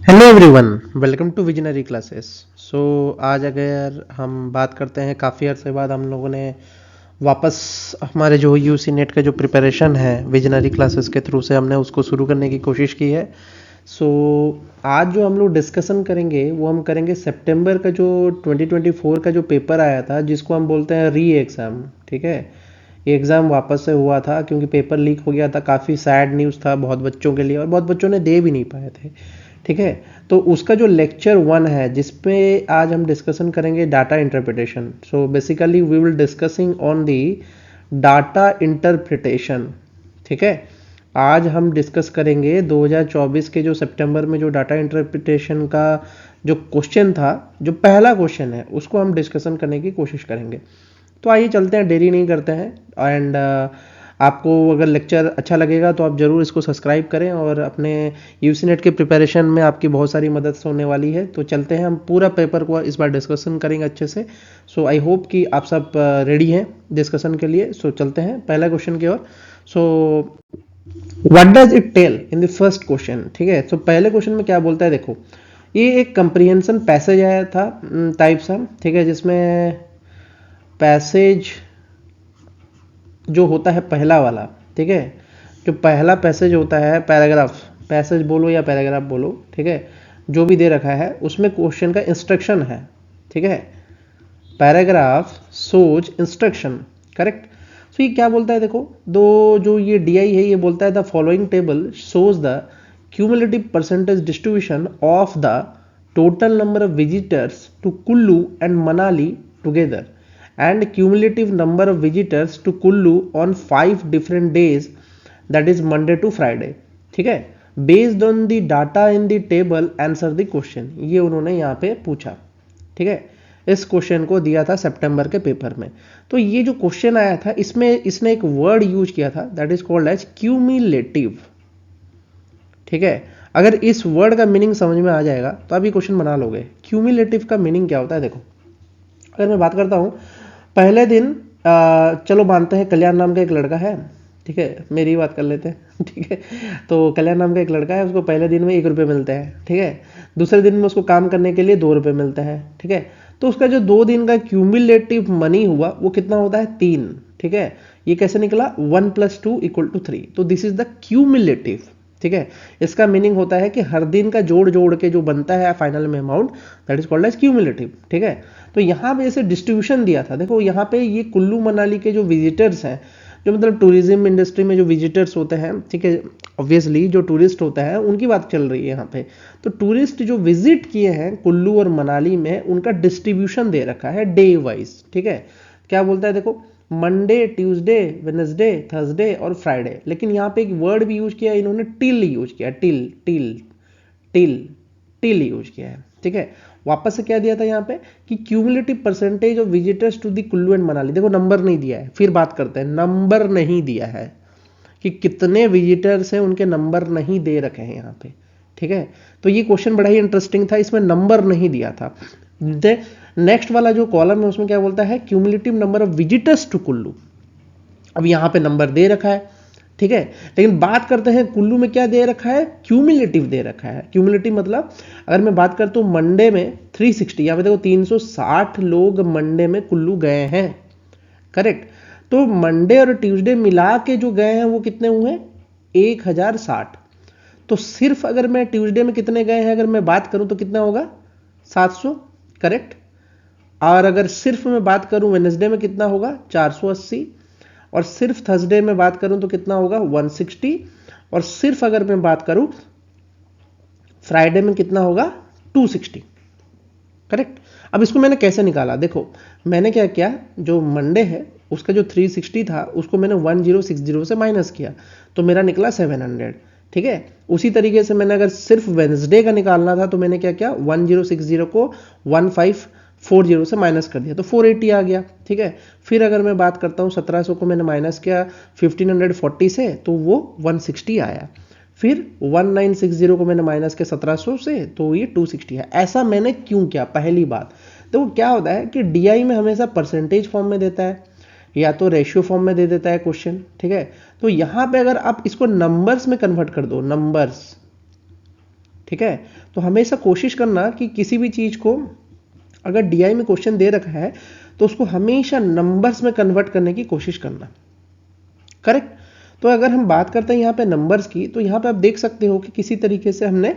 Hello everyone, welcome to Visionary Classes. So आज अगर हम बात करते हैं, काफ़ी अर्से बाद हम लोगों ने वापस हमारे जो यूसी नेट का जो प्रिपरेशन है विजनरी क्लासेस के थ्रू से हमने उसको शुरू करने की कोशिश की है। सो आज जो हम लोग डिस्कशन करेंगे वो हम करेंगे सितंबर का जो 2024 का जो पेपर आया था, जिसको हम बोलते हैं री एग्ज़ाम। ठीक है, ये एग्ज़ाम वापस से हुआ था क्योंकि पेपर लीक हो गया था। काफ़ी सैड न्यूज़ था बहुत बच्चों के लिए और बहुत बच्चों ने दे भी नहीं पाए थे। ठीक है, तो उसका जो लेक्चर 1 है जिसपे आज हम डिस्कशन करेंगे data interpretation. So basically we will discussing on the data interpretation. ठीक है, आज हम डिस्कस करेंगे 2024 के जो सितंबर में जो डाटा इंटरप्रिटेशन का जो क्वेश्चन था, जो पहला क्वेश्चन है उसको हम डिस्कशन करने की कोशिश करेंगे। तो आइए चलते हैं, देरी नहीं करते हैं। एंड आपको अगर लेक्चर अच्छा लगेगा तो आप ज़रूर इसको सब्सक्राइब करें और अपने यूसी नेट के प्रिपरेशन में आपकी बहुत सारी मदद होने वाली है। तो चलते हैं, हम पूरा पेपर को इस बार डिस्कशन करेंगे अच्छे से। सो आई होप कि आप सब रेडी हैं डिस्कशन के लिए। सो चलते हैं पहला क्वेश्चन की ओर। So what does it tell in the first question. ठीक है, तो पहले क्वेश्चन में क्या बोलता है, देखो ये एक कंप्रीहेंशन पैसेज आया था टाइप सा। ठीक है, जिसमें पैसेज जो होता है पहला वाला, ठीक है, जो पहला पैसेज होता है, पैराग्राफ, पैसेज बोलो या पैराग्राफ बोलो, ठीक है, जो भी दे रखा है उसमें क्वेश्चन का इंस्ट्रक्शन है। ठीक है, पैराग्राफ सोज इंस्ट्रक्शन, करेक्ट। तो ये क्या बोलता है, देखो दो जो ये डीआई है ये बोलता है the following table shows the cumulative percentage distribution of the total number of visitors to Kullu and Manali together and cumulative number of visitors to Kullu on 5 different days, that is Monday to Friday. ठीक है, based on the data in the table answer the question, ये उन्होंने यहाँ पे पूछा। ठीक है, इस क्वेश्चन को दिया था सितंबर के पेपर में। तो ये जो क्वेश्चन आया था इसमें इसने एक वर्ड यूज किया था, that is called as cumulative. ठीक है, अगर इस वर्ड का मीनिंग समझ में आ जाएगा तो आप ये क्वेश्चन बना लोगे। क्यूमुलेटिव का मीनिंग क्या होता है, देखो अगर मैं बात करता हूँ पहले दिन, चलो मानते हैं कल्याण नाम का एक लड़का है। ठीक है, मेरी बात कर लेते हैं। ठीक है, तो कल्याण नाम का एक लड़का है, उसको पहले दिन में 1 रुपये मिलते हैं। ठीक है, दूसरे दिन में उसको काम करने के लिए 2 रुपये मिलते हैं। ठीक है, तो उसका जो 2 दिन का क्यूमुलेटिव मनी हुआ वो कितना होता है, 3। ठीक है, ये कैसे निकला, 1 + 2 = 3। तो दिस इज द क्यूमुलेटिव। ठीक है, इसका मीनिंग होता है कि हर दिन का जोड़ जोड़ के जो बनता है फाइनल में amount, that is called as cumulative. ठीक है, तो यहाँ पे ऐसे डिस्ट्रीब्यूशन दिया था। देखो यहाँ पे ये कुल्लू मनाली के जो विजिटर्स हैं, जो मतलब टूरिज्म इंडस्ट्री में जो विजिटर्स होते हैं, ठीक है, ऑब्वियसली जो टूरिस्ट होता है उनकी बात चल रही है यहाँ पे। तो टूरिस्ट जो विजिट किए हैं कुल्लू और मनाली में, उनका डिस्ट्रीब्यूशन दे रखा है डे वाइज। ठीक है, क्या बोलता है, देखो मंडे, ट्यूसडे, वेडनेसडे, थर्सडे और फ्राइडे। लेकिन यहाँ पे एक वर्ड भी यूज किया इन्होंने, टिल यूज किया, till till till till use किया है। ठीक है, वापस से क्या दिया था यहाँ पे कि cumulative percentage of visitors to the Kullu and Manali. देखो नंबर नहीं दिया है, फिर बात करते हैं, नंबर नहीं दिया है कि कितने विजिटर्स हैं, उनके नंबर नहीं दे रखे हैं यहाँ पे। ठीक है, तो ये क्वेश्चन बड़ा ही इंटरेस्टिंग था, इसमें नंबर नहीं दिया था। नेक्स्ट वाला जो कॉलम है उसमें क्या बोलता है, cumulative number of visitors to Kullu. अब यहाँ पे नंबर दे रखा है, ठीक है, लेकिन बात करते हैं कुल्लू में क्या दे रखा है, क्यूमुलेटिव दे रखा है। क्यूमुलेटिव मतलब अगर मैं बात करता हूँ मंडे में 360, यहाँ पे देखो 360 लोग मंडे में कुल्लू गए हैं, करेक्ट। तो मंडे और ट्यूसडे मिला के जो गए हैं वो कितने हुए, 1060। तो सिर्फ अगर मैं ट्यूसडे में कितने गए हैं अगर मैं बात करूं तो कितना होगा, 700, करेक्ट। और अगर सिर्फ मैं बात करूं वेडनेसडे में कितना होगा, 480। और सिर्फ थर्सडे में बात करूं तो कितना होगा, 160। और सिर्फ अगर मैं बात करूं फ्राइडे में कितना होगा, 260, करेक्ट। अब इसको मैंने कैसे निकाला, देखो मैंने क्या किया, जो मंडे है उसका जो 360 था उसको मैंने 1060 से माइनस किया, तो मेरा निकला 700। ठीक है, उसी तरीके से मैंने अगर सिर्फ वेडनेसडे का निकालना था तो मैंने क्या किया, 1060 को 1540 से माइनस कर दिया, तो 480 आ गया। ठीक है, फिर अगर मैं बात करता हूँ 1700 को मैंने माइनस किया 1540 से, तो वो 160 आया। फिर 1960 को मैंने माइनस किया 1700 से, तो ये 260 है। ऐसा मैंने क्यों किया, पहली बात तो क्या होता है कि डीआई में हमेशा परसेंटेज फॉर्म में देता है या तो रेशियो फॉर्म में दे देता है क्वेश्चन। ठीक है, तो यहां पे अगर आप इसको नंबर्स में कन्वर्ट कर दो, नंबर्स, ठीक है। तो हमेशा कोशिश करना कि किसी भी चीज को अगर डीआई में क्वेश्चन दे रखा है तो उसको हमेशा नंबर्स में कन्वर्ट करने की कोशिश करना। करेक्ट। तो अगर हम बात करते हैं यहाँ पे नंबर्स की, तो यहाँ पे आप देख सकते हो कि किसी तरीके से हमने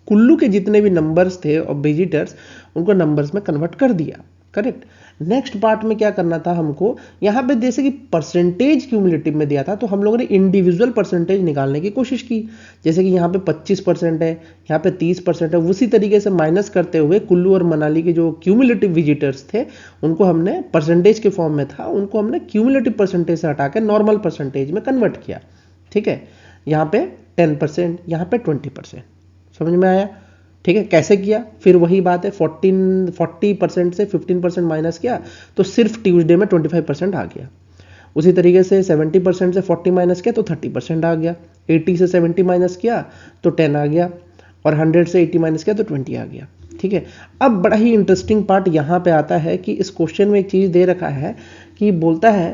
कुल्लू के जितने भी नंबर्स थे और विजिटर्स उनको नंबर्स में कन्वर्ट कर दिया। करेक्ट। नेक्स्ट पार्ट में क्या करना था हमको, यहाँ पे जैसे कि परसेंटेज क्यूमुलेटिव में दिया था तो हम लोगों ने इंडिविजुअल परसेंटेज निकालने की कोशिश की। जैसे कि यहाँ पे 25% है, यहाँ पे 30% है, उसी तरीके से माइनस करते हुए कुल्लू और मनाली के जो क्यूमुलेटिव विजिटर्स थे उनको हमने परसेंटेज के फॉर्म में था, उनको हमने क्यूमुलेटिव परसेंटेज से हटा के नॉर्मल परसेंटेज में कन्वर्ट किया। ठीक है। यहाँ पे 10%, यहाँ पे 20%। समझ में आया? ठीक है। कैसे किया? फिर वही बात है, 40% से 15% माइनस किया तो सिर्फ ट्यूसडे में 25% आ गया। उसी तरीके से 70% से 40 माइनस किया तो 30% आ गया। 80 से 70 माइनस किया तो 10 आ गया, और 100 से 80 माइनस किया तो 20 आ गया। ठीक है। अब बड़ा ही इंटरेस्टिंग पार्ट यहाँ पे आता है कि इस क्वेश्चन में एक चीज दे रखा है कि बोलता है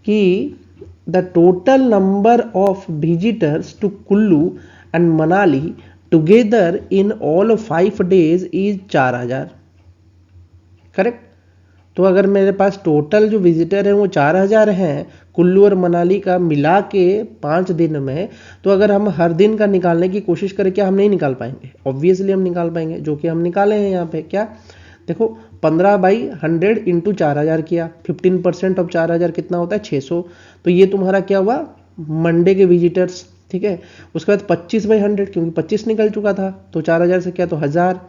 कि the total number of visitors to Kullu and Manali together in all 5 days is 4000। Correct. तो अगर मेरे पास टोटल जो विजिटर है वो 4000 हैं कुल्लू और मनाली का मिला के 5 दिन में, तो अगर हम हर दिन का निकालने की कोशिश करें क्या हम नहीं निकाल पाएंगे? ऑब्वियसली हम निकाल पाएंगे, जो कि हम निकाले हैं यहाँ पे। क्या देखो, 15/100 इंटू 4000 किया, 15% ऑफ 4000 कितना होता है? 600। तो ये तुम्हारा क्या हुआ? मंडे के विजिटर्स। ठीक है। उसके बाद 25/100, क्योंकि 25 निकल चुका था तो 4000 से क्या तो 1000,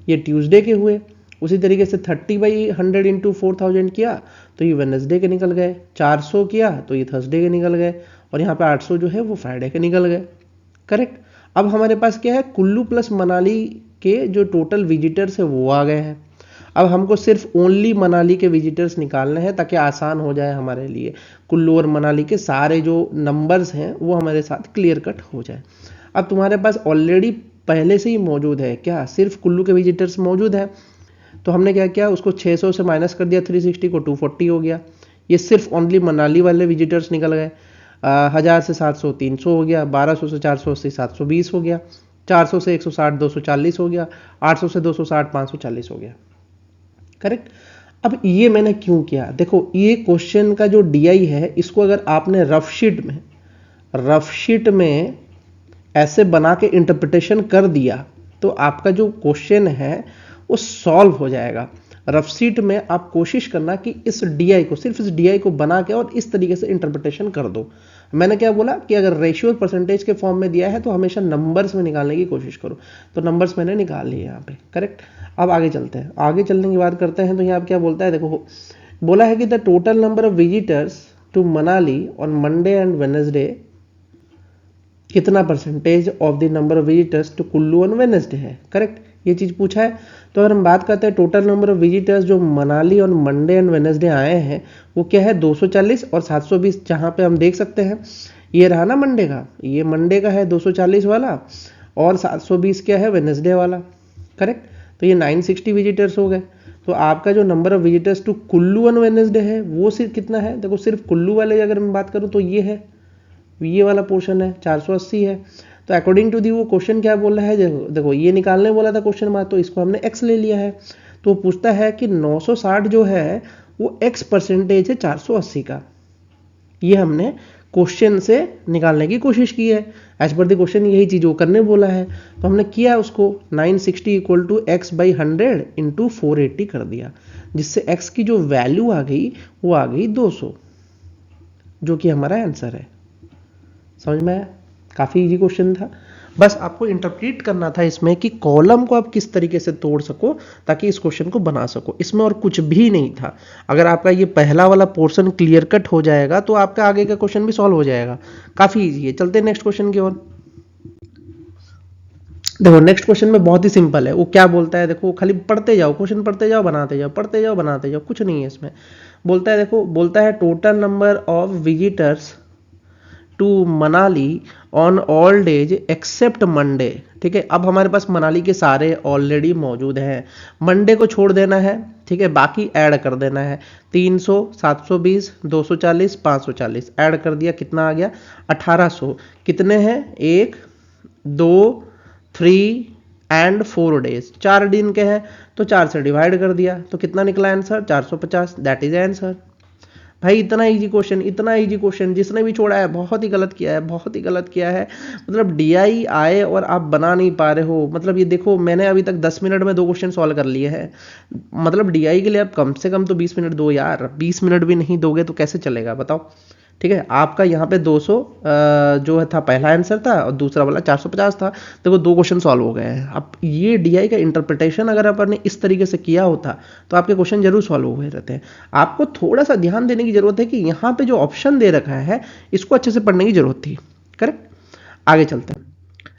ये ट्यूसडे के हुए। उसी तरीके से 30/100 इंटू 4000 किया तो ये वेडनेसडे के निकल गए। 400 किया तो ये थर्सडे के निकल गए, और यहाँ पे 800 जो है वो फ्राइडे के निकल गए। करेक्ट। अब हमारे पास क्या है? कुल्लू प्लस मनाली के जो टोटल विजिटर्स है वो आ गए हैं। अब हमको सिर्फ ओनली मनाली के विजिटर्स निकालने हैं ताकि आसान हो जाए हमारे लिए। कुल्लू और मनाली के सारे जो नंबर्स हैं वो हमारे साथ क्लियर कट हो जाए। अब तुम्हारे पास ऑलरेडी पहले से ही मौजूद है क्या? सिर्फ कुल्लू के विजिटर्स मौजूद है, तो हमने क्या किया? उसको 600 से माइनस कर दिया, 360 को 240 हो गया। ये सिर्फ ओनली मनाली वाले विजिटर्स निकल गए। 1000 से 700 300 हो गया, 1200 से 480 720 हो गया, 400 से 160 240 हो गया, 800 से 260 540 हो गया। करेक्ट। अब ये मैंने क्यों किया? देखो, ये क्वेश्चन का जो डीआई है इसको अगर आपने रफ शीट में ऐसे बना के इंटरप्रिटेशन कर दिया तो आपका जो क्वेश्चन है वो सॉल्व हो जाएगा। रफ शीट में आप कोशिश करना कि इस डीआई को, सिर्फ इस डीआई को बना के और इस तरीके से इंटरप्रिटेशन कर दो। मैंने क्या बोला कि अगर रेशियो परसेंटेज के फॉर्म में दिया है तो हमेशा नंबर्स में निकालने की कोशिश करो, तो नंबर्स मैंने निकाल लिए यहाँ पे। करेक्ट। अब आगे चलते हैं, आगे चलने की बात करते हैं। तो यहाँ क्या बोलता है? देखो, बोला है कि the total number of visitors to Manali on Monday and Wednesday कितना percentage of the number of visitors to Kullu on Wednesday है। करेक्ट। ये चीज पूछा है। तो अगर हम बात करते हैं टोटल नंबर ऑफ विजिटर्स जो Manali on Monday and Wednesday आए हैं वो क्या है? 240 और 720। जहां पे हम देख सकते हैं ये रहा ना मंडे का, ये मंडे का है 240 वाला, और 720 क्या है? वेडनेसडे वाला। करेक्ट। तो ये 960 विजिटर्स हो गए। तो आपका जो number of visitors to Kullu on Wednesday है वो सिर्फ कितना है? देखो, सिर्फ कुल्लू वाले अगर मैं बात करूं तो ये है, ये वाला पोर्शन है 480 है। तो अकॉर्डिंग टू दी वो क्वेश्चन क्या बोल रहा है? देखो ये निकालने बोला था क्वेश्चन मार्क, तो इसको हमने x ले लिया है। तो पूछता है कि 960 जो है वो x परसेंटेज है 480 का। ये हमने क्वेश्चन से निकालने की कोशिश की है। एज पर द क्वेश्चन यही चीज वो करने बोला है, तो हमने किया उसको 960 इक्वल टू x/100 इंटू 480 कर दिया, जिससे x की जो वैल्यू आ गई वो आ गई 200, जो कि हमारा आंसर है। समझ में आया? काफी इजी क्वेश्चन था। बस आपको इंटरप्रेट करना था इसमें कि कॉलम को आप किस तरीके से तोड़ सको ताकि इस क्वेश्चन को बना सको। इसमें और कुछ भी नहीं था। अगर आपका ये पहला वाला पोर्शन क्लियर कट हो जाएगा तो आपका आगे का क्वेश्चन भी सॉल्व हो जाएगा। काफी इजी है। चलते हैं नेक्स्ट क्वेश्चन की ओर। देखो, नेक्स्ट क्वेश्चन में बहुत ही सिंपल है। वो क्या बोलता है? देखो, खाली पढ़ते जाओ, क्वेश्चन पढ़ते जाओ, बनाते जाओ, पढ़ते जाओ, बनाते जाओ, कुछ नहीं है इसमें। बोलता है, देखो, बोलता है total number of visitors to Manali on all days except Monday. ठीक है। अब हमारे पास मनाली के सारे ऑलरेडी मौजूद हैं, मंडे को छोड़ देना है। ठीक है। बाकी ऐड कर देना है। 300 720 240 540 ऐड कर दिया, कितना आ गया? 1800। कितने हैं? 1 2 3 and 4 days, 4 दिन के हैं तो 4 से डिवाइड कर दिया तो कितना निकला आंसर 450, दैट इज आंसर। भाई इतना इजी क्वेश्चन, इतना इजी क्वेश्चन, जिसने भी छोड़ा है बहुत ही गलत किया है, बहुत ही गलत किया है। मतलब डीआई आए और आप बना नहीं पा रहे हो। मतलब ये देखो मैंने अभी तक 10 मिनट में 2 क्वेश्चन सॉल्व कर लिए हैं। मतलब डीआई के लिए आप कम से कम तो 20 मिनट दो यार, 20 मिनट भी नहीं दोगे तो कैसे चलेगा बताओ। ठीक है, आपका यहाँ पे 200 जो था पहला आंसर था और दूसरा वाला 450 था। देखो 2 क्वेश्चन सॉल्व हो गए हैं। अब ये डीआई का इंटरप्रिटेशन अगर अपन ने इस तरीके से किया होता तो आपके क्वेश्चन जरूर सॉल्व हुए रहते हैं। आपको थोड़ा सा ध्यान देने की जरूरत है कि यहाँ पे जो ऑप्शन दे रखा है इसको अच्छे से पढ़ने की जरूरत थी। करेक्ट, आगे चलते हैं।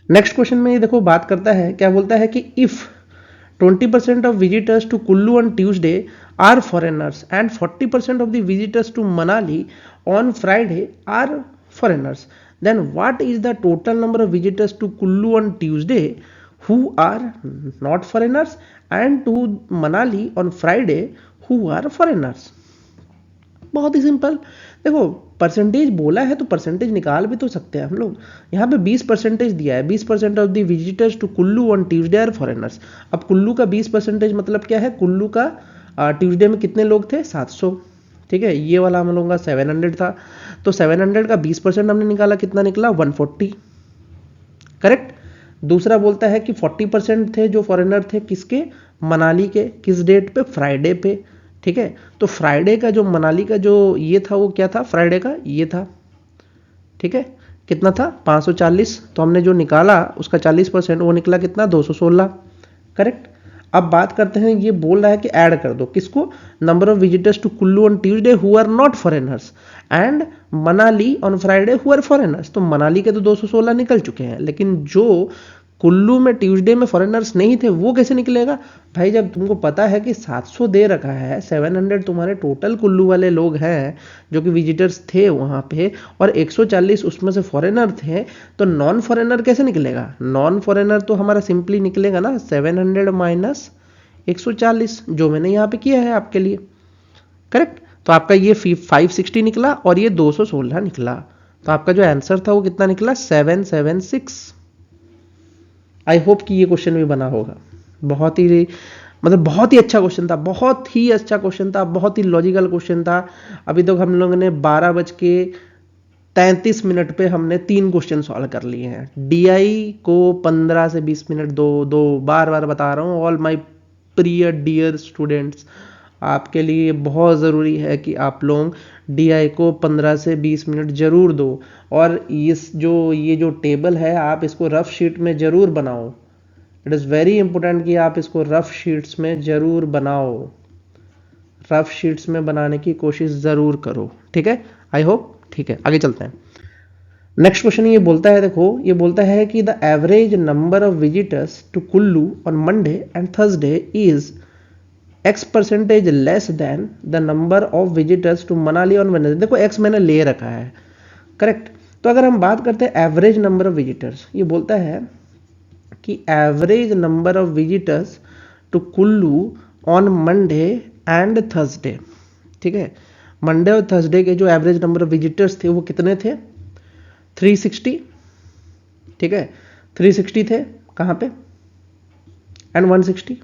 नेक्स्ट क्वेश्चन में ये देखो बात करता है, क्या बोलता है कि if 20% of visitors to Kullu on Tuesday are foreigners and 40% of the visitors to Manali on Friday are foreigners, then what is the total number of visitors to Kullu on Tuesday who are not foreigners and to Manali on Friday who are foreigners? बहुत ही simple. देखो percentage बोला है तो percentage निकाल भी तो सकते हैं हम लोग। यहाँ पे 20% दिया है, 20% of the visitors to Kullu on Tuesday are foreigners. अब कुल्लू का 20% मतलब क्या है, कुल्लू का ट्यूसडे में कितने लोग थे 700। ठीक है, ये वाला हम लोगों का 700 था, तो 700 का 20% हमने निकाला, कितना निकला 140। करेक्ट। दूसरा बोलता है कि 40% थे जो फॉरेनर थे, किसके, मनाली के, किस डेट पे, फ्राइडे पे। ठीक है, तो फ्राइडे का जो मनाली का जो ये था वो क्या था, फ्राइडे का ये था। ठीक है, कितना था 540, तो हमने जो निकाला उसका 40% वो निकला कितना 216। करेक्ट। अब बात करते हैं, ये बोल रहा है कि ऐड कर दो किसको, number of visitors to Kullu on Tuesday who are not foreigners and Manali on Friday who are foreigners. तो मनाली के तो 216 निकल चुके हैं, लेकिन जो कुल्लू में ट्यूसडे में फॉरेनर्स नहीं थे वो कैसे निकलेगा। भाई जब तुमको पता है कि 700 दे रखा है, 700 तुम्हारे टोटल कुल्लू वाले लोग हैं जो कि विजिटर्स थे वहां पे, और 140 उसमें से फॉरेनर थे, तो नॉन फॉरेनर कैसे निकलेगा। नॉन फॉरेनर तो हमारा सिंपली निकलेगा ना 700 माइनस 140, जो मैंने यहाँ पे किया है आपके लिए। करेक्ट, तो आपका ये 560 निकला और ये 216 निकला, तो आपका जो आंसर था वो कितना निकला 776। आई होप कि ये क्वेश्चन भी बना होगा। बहुत ही मतलब बहुत ही अच्छा क्वेश्चन था, बहुत ही अच्छा क्वेश्चन था, बहुत ही लॉजिकल क्वेश्चन था। अभी तक हम लोगों ने 12:33 पे हमने 3 क्वेश्चन सॉल्व कर लिए हैं। डीआई को 15 से 20 मिनट दो बार बार बता रहा हूँ। ऑल माय प्रिय डियर स्टूडेंट्स, आपके लिए बहुत ज़रूरी है कि आप लोग डीआई को 15 से 20 मिनट जरूर दो, और ये जो टेबल है आप इसको रफ शीट में जरूर बनाओ। इट इज़ वेरी इंपॉर्टेंट कि आप इसको रफ शीट्स में जरूर बनाओ, रफ शीट्स में बनाने की कोशिश ज़रूर करो। ठीक है, आई होप। ठीक है, आगे चलते हैं। नेक्स्ट क्वेश्चन ये बोलता है, देखो ये बोलता है कि the average number of visitors to Kullu on Monday and Thursday is X% less than the number of visitors to Manali on Wednesday. देखो X मैंने ले रखा है। करेक्ट, तो अगर हम बात करते हैं एवरेज नंबर ऑफ विजिटर्स, ये बोलता है कि average number of visitors to Kullu on Monday and Thursday. ठीक है, मंडे और थर्सडे के जो एवरेज नंबर ऑफ विजिटर्स थे वो कितने थे 360। ठीक है, 360 थे कहाँ पे, एंड 160।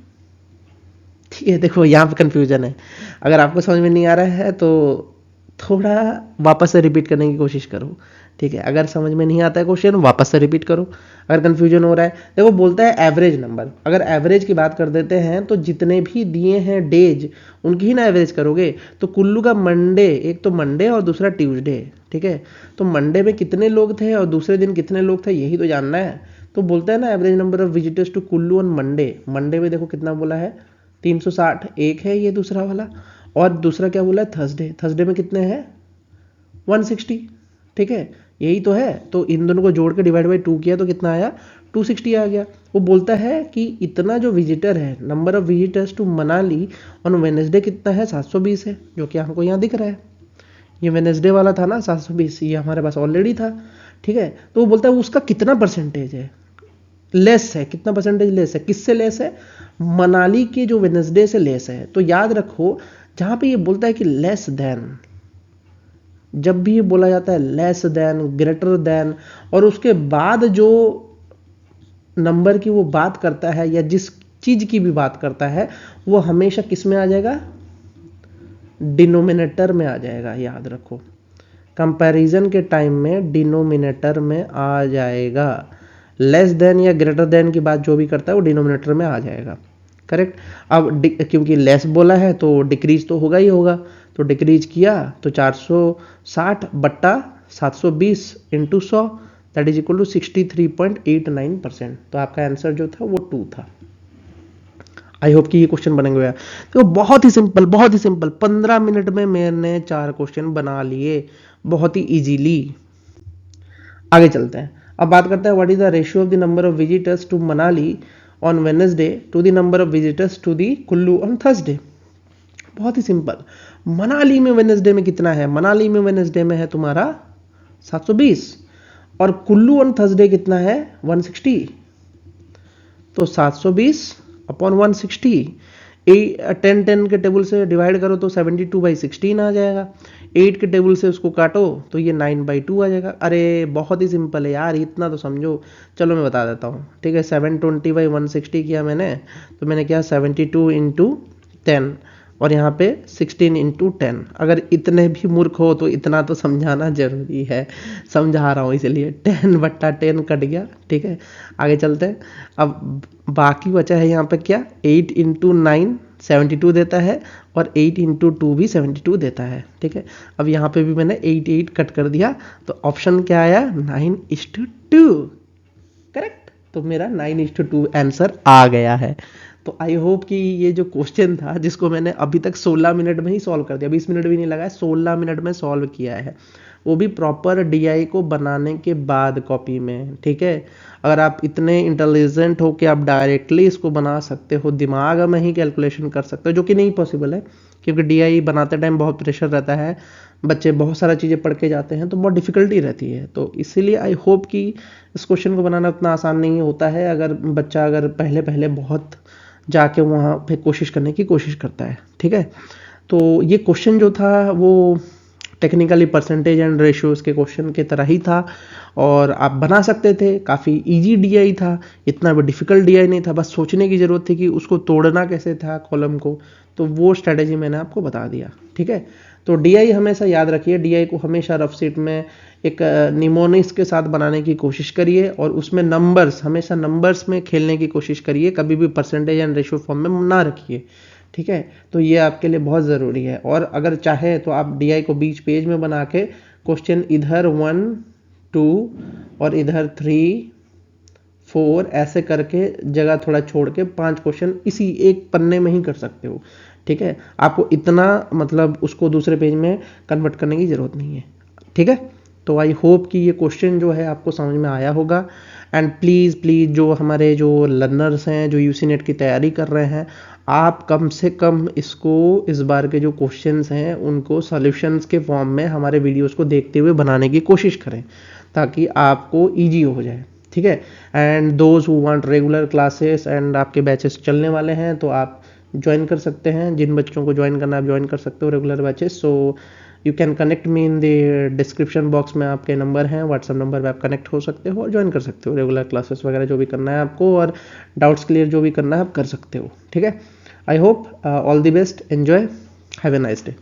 ठीक है, देखो यहाँ पे कंफ्यूजन है। अगर आपको समझ में नहीं आ रहा है तो थोड़ा वापस से रिपीट करने की कोशिश करो। ठीक है, अगर समझ में नहीं आता है क्वेश्चन वापस से रिपीट करो। अगर कंफ्यूजन हो रहा है, देखो बोलता है एवरेज नंबर, अगर एवरेज की बात कर देते हैं तो जितने भी दिए हैं डेज उनकी ही ना एवरेज करोगे। तो कुल्लू का मंडे, एक तो मंडे और दूसरा ट्यूसडे। ठीक है, तो मंडे में कितने लोग थे और दूसरे दिन कितने लोग थे यही तो जानना है। तो बोलता है ना average number of visitors to Kullu on Monday. Monday में देखो कितना बोला है 360, एक है ये दूसरा वाला, और दूसरा क्या बोला है थर्सडे। थर्सडे में कितने हैं 160। ठीक है, यही तो है। तो इन दोनों को जोड़ के डिवाइड बाई 2 किया तो कितना आया 260 आ गया। वो बोलता है कि इतना जो विजिटर है, number of visitors to Manali on Wednesday कितना है 720 है, जो कि हमको यहाँ दिख रहा है। ये वेडनेसडे वाला था ना 720, ये हमारे पास ऑलरेडी था। ठीक है, तो वो बोलता है उसका कितना परसेंटेज है, लेस है, कितना परसेंटेज लेस है, किससे लेस है, मनाली के जो वेडनेसडे से लेस है। तो याद रखो जहां पे ये बोलता है कि लेस देन, जब भी ये बोला जाता है लेस देन, ग्रेटर देन, और उसके बाद जो नंबर की वो बात करता है या जिस चीज की भी बात करता है वो हमेशा किस में आ जाएगा, डिनोमिनेटर में आ जाएगा, याद रखो। कंपैरिजन के टाइम में डिनोमिनेटर में आ जाएगा। लेस देन या ग्रेटर देन की बात जो भी करता है वो डिनोमिनेटर में आ जाएगा, करेक्ट। अब क्योंकि लेस बोला है तो डिक्रीज तो होगा ही होगा, तो डिक्रीज किया तो 460 बट्टा 720 into 100 that is equal to 63.89%। तो आपका आंसर जो था वो 2 था। आई होप कि ये क्वेश्चन बनेंगे यार। तो बहुत ही सिंपल, बहुत ही सिंपल, 15 मिनट में मैंने 4 क्वेश्चन बना लिए बहुत ही इजीली। आगे चलते हैं, अब बात करते हैं what is the ratio of the number of visitors to Manali on Wednesday to the number of visitors to the Kullu on Thursday. बहुत ही सिंपल, मनाली में वेडनेसडे में कितना है, मनाली में वेडनेसडे में है तुम्हारा 720 और कुल्लू ऑन थर्सडे कितना है 160। तो 720 अपॉन 160 10 के टेबल से डिवाइड करो तो 72/16 आ जाएगा। 8 के टेबल से उसको काटो तो ये 9/2 आ जाएगा। अरे बहुत ही सिंपल है यार, इतना तो समझो। चलो मैं बता देता हूँ, ठीक है। 720/160 किया मैंने, तो मैंने किया 72 इंटू 10 और यहाँ पे 16 इंटू 10। अगर इतने भी मूर्ख हो तो इतना तो समझाना जरूरी है, समझा रहा हूँ इसलिए। 10/10 कट गया, ठीक है। आगे चलते हैं, अब बाकी बचा है यहाँ पे क्या, 8 इंटू 9 72 देता है और 8 इंटू 2 भी 72 देता है, ठीक है। अब यहाँ पे भी मैंने 8 कट कर दिया, तो ऑप्शन क्या आया 9:2, करेक्ट। तो मेरा 9:2 आंसर आ गया है। तो आई होप कि ये जो क्वेश्चन था जिसको मैंने अभी तक 16 मिनट में ही सॉल्व कर दिया, 20 मिनट भी नहीं लगा, 16 मिनट में सॉल्व किया है, वो भी प्रॉपर डीआई को बनाने के बाद कॉपी में, ठीक है। अगर आप इतने इंटेलिजेंट हो कि आप डायरेक्टली इसको बना सकते हो, दिमाग में ही कैलकुलेशन कर सकते हो, जो कि नहीं पॉसिबल है क्योंकि डीआई बनाते टाइम बहुत प्रेशर रहता है, बच्चे बहुत सारा चीज़ें पढ़ के जाते हैं तो बहुत डिफिकल्टी रहती है। तो इसीलिए आई होप कि इस क्वेश्चन को बनाना उतना आसान नहीं होता है अगर बच्चा अगर पहले पहले बहुत जाके वहाँ पे कोशिश करने की कोशिश करता है, ठीक है। तो ये क्वेश्चन जो था वो टेक्निकली परसेंटेज एंड रेशियोज के क्वेश्चन की तरह ही था और आप बना सकते थे, काफ़ी इजी डीआई था, इतना भी डिफिकल्ट डीआई नहीं था, बस सोचने की ज़रूरत थी कि उसको तोड़ना कैसे था कॉलम को, तो वो स्ट्रेटेजी मैंने आपको बता दिया, ठीक है। तो डीआई हमेशा याद रखिए, डीआई को हमेशा रफ शीट में एक निमोनिक्स के साथ बनाने की कोशिश करिए और उसमें नंबर्स, हमेशा नंबर्स में खेलने की कोशिश करिए, कभी भी परसेंटेज एंड रेशियो फॉर्म में ना रखिए, ठीक है। तो ये आपके लिए बहुत ज़रूरी है। और अगर चाहे तो आप डीआई को बीच पेज में बना के क्वेश्चन इधर 1 2 और इधर 3 4 ऐसे करके जगह थोड़ा छोड़ के 5 क्वेश्चन इसी एक पन्ने में ही कर सकते हो, ठीक है। आपको इतना मतलब उसको दूसरे पेज में कन्वर्ट करने की ज़रूरत नहीं है, ठीक है। तो आई होप कि ये क्वेश्चन जो है आपको समझ में आया होगा। एंड प्लीज़ प्लीज़ जो हमारे जो लर्नर्स हैं जो यूसी नेट की तैयारी कर रहे हैं, आप कम से कम इसको इस बार के जो क्वेश्चंस हैं उनको सॉल्यूशंस के फॉर्म में हमारे वीडियोस को देखते हुए बनाने की कोशिश करें ताकि आपको ईजी हो जाए, ठीक है। And those who want regular classes and आपके बैचेस चलने वाले हैं तो आप ज्वाइन कर सकते हैं, जिन बच्चों को ज्वाइन करना है आप ज्वाइन कर सकते हो regular batches. So you can connect me in the description box में, आपके नंबर हैं, व्हाट्सअप नंबर पे आप कनेक्ट हो सकते हो और ज्वाइन कर सकते हो रेगुलर क्लासेस वगैरह जो भी करना है आपको, और डाउट्स क्लियर जो भी करना है आप कर सकते हो, ठीक है। I hope all the best, enjoy, have a nice day.